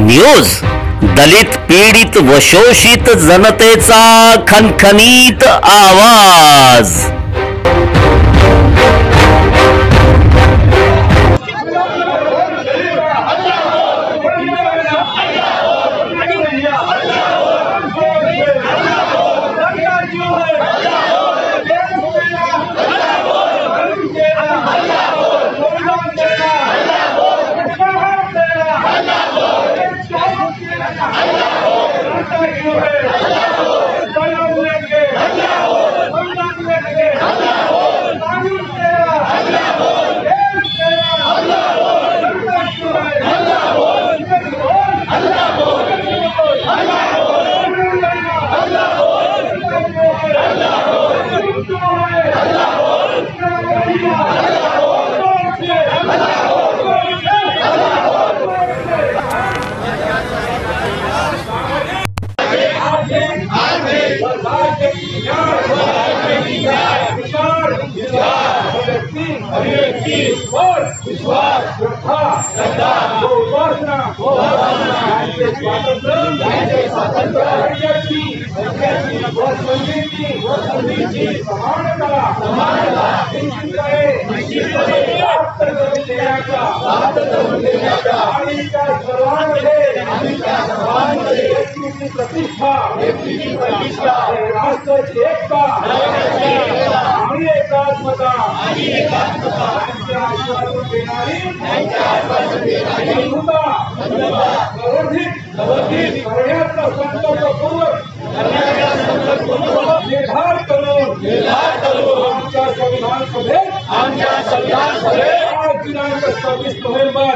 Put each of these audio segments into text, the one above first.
News दलित पीडित व शोषित जनतेचा खणखणीत आवाज। दिनांक 26 नोव्हेंबर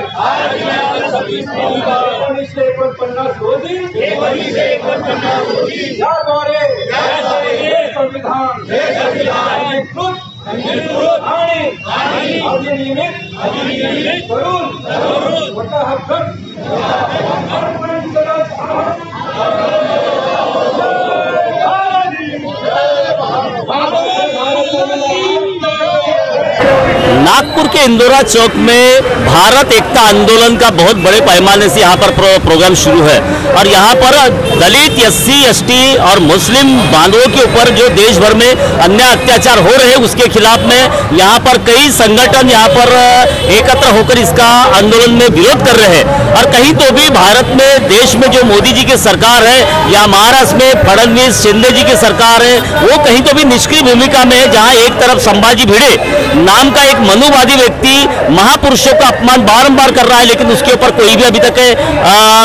1949 रोजी याद्वारे संविधान आणि अधिनियमित करून मोठा हक्क नागपुर के इंदौरा चौक में भारत एकता आंदोलन का बहुत बड़े पैमाने से यहाँ पर प्रोग्राम शुरू है और यहाँ पर दलित SC ST और मुस्लिम बांधवों के ऊपर जो देश भर में अन्याय अत्याचार हो रहे हैं उसके खिलाफ में यहाँ पर कई संगठन यहाँ पर एकत्र होकर इसका आंदोलन में विरोध कर रहे हैं। और कहीं तो भी भारत में देश में जो मोदी जी की सरकार है या महाराष्ट्र में फडणवीस शिंदे जी की सरकार है वो कहीं तो भी निष्क्रिय भूमिका में है, जहाँ एक तरफ संभाजी भिड़े नाम का एक मनुवादी व्यक्ति महापुरुषों का अपमान बारंबार कर रहा है, लेकिन उसके ऊपर कोई भी अभी तक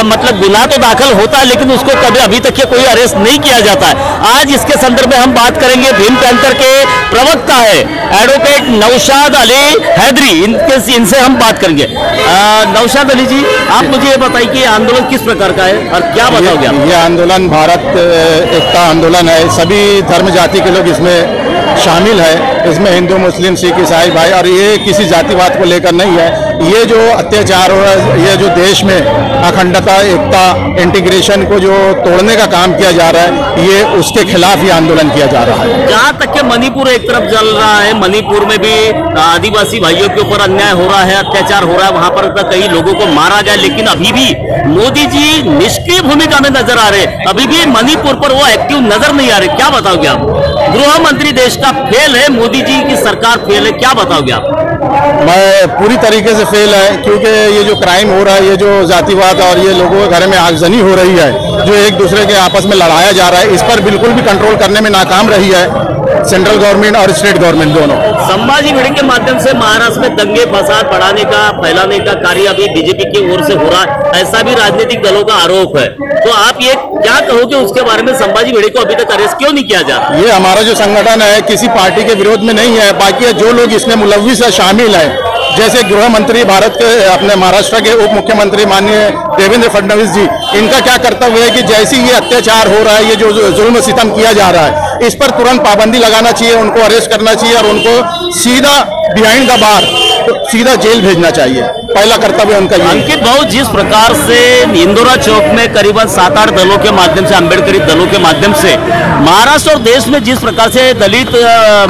मतलब गुनाह तो दाखिल होता है लेकिन उसको कभी अभी तक कोई अरेस्ट नहीं किया जाता है। आज इसके संदर्भ में हम बात करेंगे। भीम पैंथर के प्रवक्ता है एडवोकेट नौशाद अली हैदरी, इनसे हम बात करेंगे। नौशाद अली जी, आप मुझे ये बताइए कि आंदोलन किस प्रकार का है और क्या बताओगे आप? ये आंदोलन भारत एकता आंदोलन है। सभी धर्म जाति के लोग इसमें शामिल है। इसमें हिंदू मुस्लिम सिख ईसाई भाई, और ये किसी जातिवाद को लेकर नहीं है। ये जो अत्याचार हो रहा है, ये जो देश में अखंडता एकता इंटीग्रेशन को जो तोड़ने का काम किया जा रहा है, ये उसके खिलाफ ये आंदोलन किया जा रहा है। जहाँ तक के मणिपुर एक तरफ चल रहा है, मणिपुर में भी आदिवासी भाइयों के ऊपर अन्याय हो रहा है, अत्याचार हो रहा है, वहां पर कई लोगों को मारा गया, लेकिन अभी भी मोदी जी निष्क्रिय भूमिका में नजर आ रहे। अभी भी मणिपुर पर वो एक्टिव नजर नहीं आ रहे। क्या बताओगे आप? गृह मंत्री देश का फेल है, मोदी जी की सरकार फेल है, क्या बताओगे आप? मैं पूरी तरीके से फेल है, क्योंकि ये जो क्राइम हो रहा है, ये जो जातिवाद और ये लोगों के घर में आगजनी हो रही है, जो एक दूसरे के आपस में लड़ाया जा रहा है, इस पर बिल्कुल भी कंट्रोल करने में नाकाम रही है सेंट्रल गवर्नमेंट और स्टेट गवर्नमेंट दोनों। संभाजी भिड़े के माध्यम से महाराष्ट्र में दंगे फसाद बढ़ाने का फैलाने का कार्य अभी बीजेपी की ओर से हो रहा है, ऐसा भी राजनीतिक दलों का आरोप है। तो आप ये क्या कहोगे उसके बारे में? संभाजी भिड़े को अभी तक अरेस्ट क्यों नहीं किया जा रहा? ये हमारा जो संगठन है किसी पार्टी के विरोध में नहीं है, बाकी जो लोग इसमें मुलव्विस है, शामिल है, जैसे गृह मंत्री भारत के अपने महाराष्ट्र के उप मुख्यमंत्री माननीय देवेंद्र फडणवीस जी, इनका क्या कर्तव्य है कि जैसे ये अत्याचार हो रहा है, ये जो जुल्म सितम किया जा रहा है, इस पर तुरंत पाबंदी लगाना चाहिए, उनको अरेस्ट करना चाहिए और उनको सीधा बिहाइंड द बार, सीधा जेल भेजना चाहिए। पहला कर्तव्य उनका ये है। अंकित भाऊ, जिस प्रकार से इंदौरा चौक में करीबन 7-8 दलों के माध्यम से, अम्बेडकरी दलों के माध्यम से महाराष्ट्र और देश में जिस प्रकार से दलित,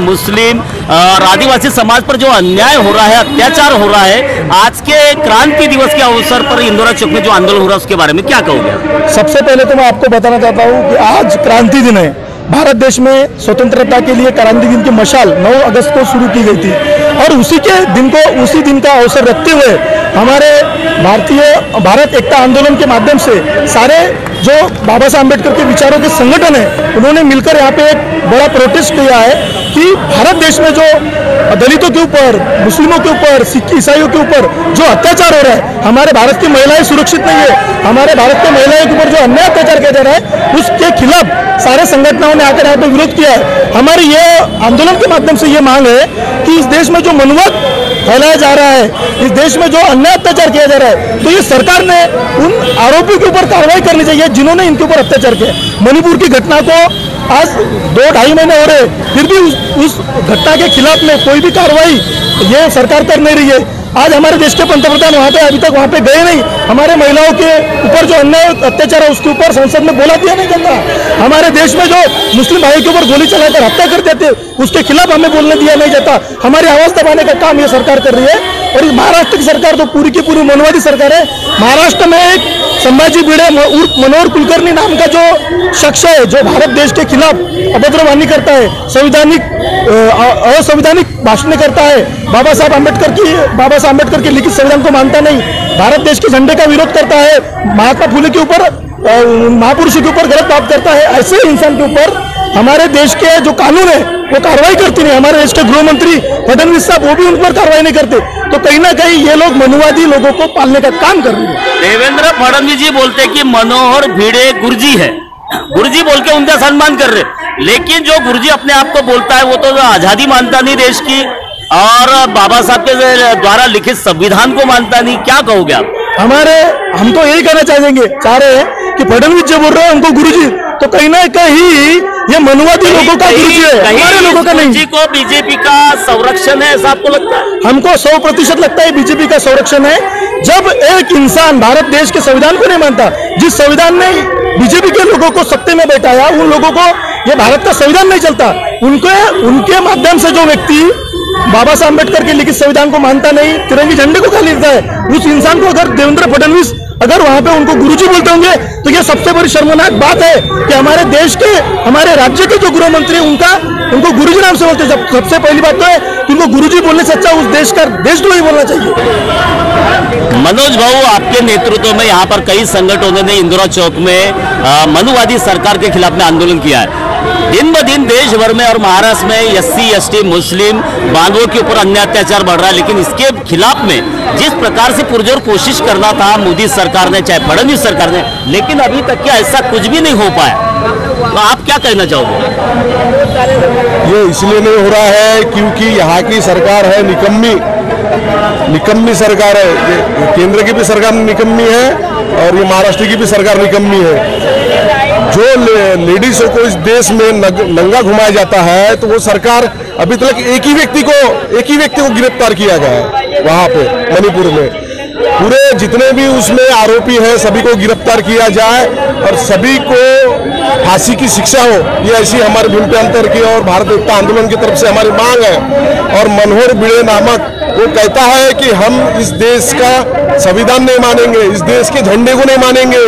मुस्लिम और आदिवासी समाज पर जो अन्याय हो रहा है, अत्याचार हो रहा है, आज के क्रांति दिवस के अवसर पर इंदौरा चौक में जो आंदोलन हो रहा है उसके बारे में क्या कहोगे? सबसे पहले तो मैं आपको बताना चाहता हूँ कि आज क्रांति दिन है। भारत देश में स्वतंत्रता के लिए क्रांति दिन की मशाल 9 अगस्त को शुरू की गई थी और उसी दिन का अवसर रखते हुए हमारे भारत एकता आंदोलन के माध्यम से सारे जो बाबा साहब अम्बेडकर के विचारों के संगठन है, उन्होंने मिलकर यहाँ पे एक बड़ा प्रोटेस्ट किया है कि भारत देश में जो दलितों के ऊपर, मुस्लिमों के ऊपर, सिख ईसाइयों के ऊपर जो अत्याचार हो रहा है, हमारे भारत की महिलाएं सुरक्षित नहीं है, हमारे भारत की महिलाओं के ऊपर जो अन्याय अत्याचार किया जा रहा है, उसके खिलाफ सारे संगठनों ने आकर यहाँ पे विरोध किया है। हमारी ये आंदोलन के माध्यम से ये मांग है कि इस देश में जो मनुवाद फैलाया जा रहा है, इस देश में जो अन्याय अत्याचार किया जा रहा है, तो ये सरकार ने उन आरोपियों के ऊपर कार्रवाई करनी चाहिए जिन्होंने इनके ऊपर अत्याचार किया। मणिपुर की घटना को आज 2-2.5 महीने हो रहे, फिर भी उस घटना के खिलाफ में कोई भी कार्रवाई ये सरकार कर नहीं रही है। आज हमारे देश के पंतप्रधान वहाँ पे अभी तक वहाँ पे गए नहीं। हमारे महिलाओं के ऊपर जो अन्याय अत्याचार है उसके ऊपर संसद में बोला दिया नहीं जाता। हमारे देश में जो मुस्लिम भाई के ऊपर गोली चलाकर हत्या कर देते उसके खिलाफ हमें बोलने दिया नहीं जाता। हमारी आवाज दबाने का काम ये सरकार कर रही है और इस महाराष्ट्र की सरकार तो पूरी की पूरी मनवादी सरकार है। महाराष्ट्र में एक संभाजी भिड़े उर्फ मनोहर कुलकर्णी नाम का जो शख्स है, जो भारत देश के खिलाफ अभद्रवाणी करता है, असंवैधानिक भाषण करता है, बाबा साहब अम्बेडकर के लिखित संविधान को मानता नहीं, भारत देश के झंडे का विरोध करता है, महात्मा फुले के ऊपर, महापुरुषों के ऊपर गलत बात करता है, ऐसे इंसान के ऊपर हमारे देश के जो कानून है वो कार्रवाई करती नहीं। हमारे देश के गृह मंत्री फडणवीस साहब वो भी उन पर कार्रवाई नहीं करते। तो कहीं ना कहीं ये लोग मनुवादी लोगों को पालने का काम कर रहे हैं। देवेंद्र फडणवीस जी बोलते कि मनोहर भिड़े गुरुजी है, गुरुजी बोल के उनका सम्मान कर रहे, लेकिन जो गुरुजी अपने आप को बोलता है वो तो आजादी मानता नहीं देश की और बाबा साहब के द्वारा लिखित संविधान को मानता नहीं। क्या कहोगे आप? हम तो यही कहना चाह रहे हैं कि फडणवीस जो बोल रहे हैं उनको गुरुजी, तो कहीं ना कहीं ये मनुवादी लोगों का गुरुजी है, हमारे लोगों का नहीं। गुरुजी को बीजेपी का संरक्षण है ऐसा आपको लगता है? हमको 100% लगता है बीजेपी का संरक्षण है। जब एक इंसान भारत देश के संविधान को नहीं मानता, जिस संविधान ने बीजेपी के लोगों को सत्ते में बैठाया, उन लोगों को ये भारत का संविधान नहीं चलता। उनके माध्यम से जो व्यक्ति बाबा साहब अम्बेडकर के लिखित संविधान को मानता नहीं, तिरंगे झंडे को गाली देता है, उस इंसान को अगर देवेंद्र फडणवीस अगर वहां पे उनको गुरुजी बोलते होंगे तो ये सबसे बड़ी शर्मनाक बात है कि हमारे देश के, हमारे राज्य के जो गृह मंत्री उनको गुरुजी नाम से बोलते हैं। सबसे पहली बात तो है कि उनको गुरुजी बोलने से अच्छा उस देश का देशद्रोही बोलना चाहिए। मनोज भाऊ, आपके नेतृत्व में यहाँ पर कई संगठनों ने इंदौरा चौक में मनुवादी सरकार के खिलाफ में आंदोलन किया है। दिन ब दिन देश भर में और महाराष्ट्र में SC ST मुस्लिम बांधवों के ऊपर अन्याय अत्याचार बढ़ रहा है, लेकिन इसके खिलाफ में जिस प्रकार से पुरजोर कोशिश करना था मोदी सरकार ने, चाहे फडणवीस सरकार ने, लेकिन अभी तक क्या ऐसा कुछ भी नहीं हो पाया। तो आप क्या कहना चाहोगे? ये इसलिए नहीं हो रहा है क्योंकि यहाँ की सरकार है निकम्मी सरकार है। केंद्र की भी सरकार निकम्मी है और ये महाराष्ट्र की भी सरकार निकम्मी है। जो लेडीजों को इस देश में नंगा घुमाया जाता है, तो वो सरकार अभी तक एक ही व्यक्ति को गिरफ्तार किया गया है वहाँ पे मणिपुर में। पूरे जितने भी उसमें आरोपी हैं सभी को गिरफ्तार किया जाए और सभी को फांसी की शिक्षा हो, ये ऐसी हमारे भिंपे अंतर की और भारत एकता आंदोलन की तरफ से हमारी मांग है। और मनोहर भिड़े नामक वो कहता है कि हम इस देश का संविधान नहीं मानेंगे, इस देश के झंडे को नहीं मानेंगे।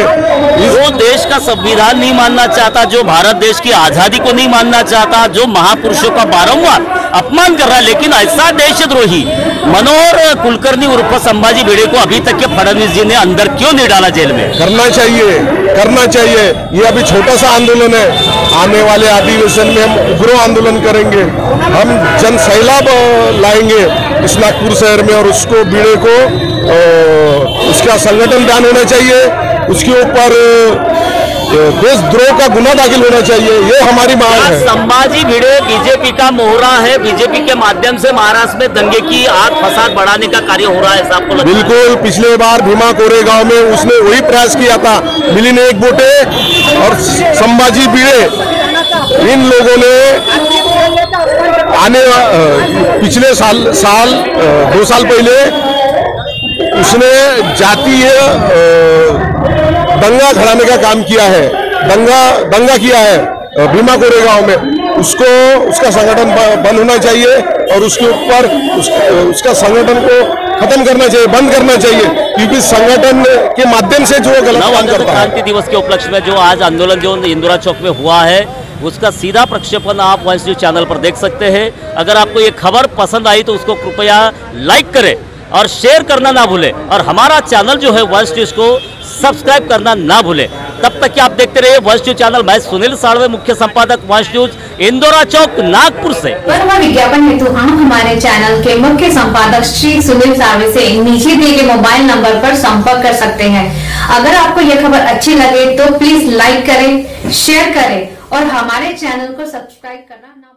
जो देश का संविधान नहीं मानना चाहता, जो भारत देश की आजादी को नहीं मानना चाहता, जो महापुरुषों का बारंबार अपमान कर रहा है, लेकिन ऐसा देशद्रोही मनोहर कुलकर्णी उर्फ संभाजी भिड़े को अभी तक के फडणवीस जी ने अंदर क्यों नहीं डाला जेल में? करना चाहिए। ये अभी छोटा सा आंदोलन है, आने वाले अधिवेशन में हम उग्र आंदोलन करेंगे, हम जन सैलाब लाएंगे इस नागपुर शहर में और उसको भिड़े को उसका संगठन बैन होना चाहिए, उसके ऊपर देशद्रोह का गुना दाखिल होना चाहिए, ये हमारी मांग है। संभाजी भिड़े बीजेपी का मोहरा है, बीजेपी के माध्यम से महाराष्ट्र में दंगे की आग फसाद बढ़ाने का कार्य हो रहा है ऐसा आपको लगता है? बिल्कुल, पिछले बार भीमा कोरेगांव में उसने वही प्रयास किया था, मिली ने एक बोटे और संभाजी भिड़े इन लोगों ने पिछले साल 2 साल पहले उसने जातीय दंगा खड़ाने का काम किया है, दंगा किया है भीमा कोरेगांव में। उसका संगठन बंद होना चाहिए और उसके ऊपर उसका संगठन को खत्म करना चाहिए, बंद करना चाहिए, क्योंकि संगठन के माध्यम से जो गलत काम करता है। क्रांति दिवस के उपलक्ष्य में जो आज आंदोलन जो इंदिरा चौक में हुआ है उसका सीधा प्रक्षेपण आप वंश न्यूज चैनल पर देख सकते हैं। अगर आपको ये खबर पसंद आई तो उसको कृपया लाइक करें और शेयर करना ना भूलें और हमारा चैनल जो है वंश न्यूज को सब्सक्राइब करना ना भूलें। तब तक कि आप देखते रहिए वंश न्यूज चैनल। मैं सुनील साड़वे, मुख्य संपादक वंश न्यूज, इंदौरा चौक, नागपुर से। विज्ञापन हेतु हम हमारे चैनल के मुख्य संपादक श्री सुनील साड़वे से नीचे दिए गए मोबाइल नंबर पर संपर्क कर सकते हैं। अगर आपको यह खबर अच्छी लगे तो प्लीज लाइक करें, शेयर करें और हमारे चैनल को सब्सक्राइब करना ना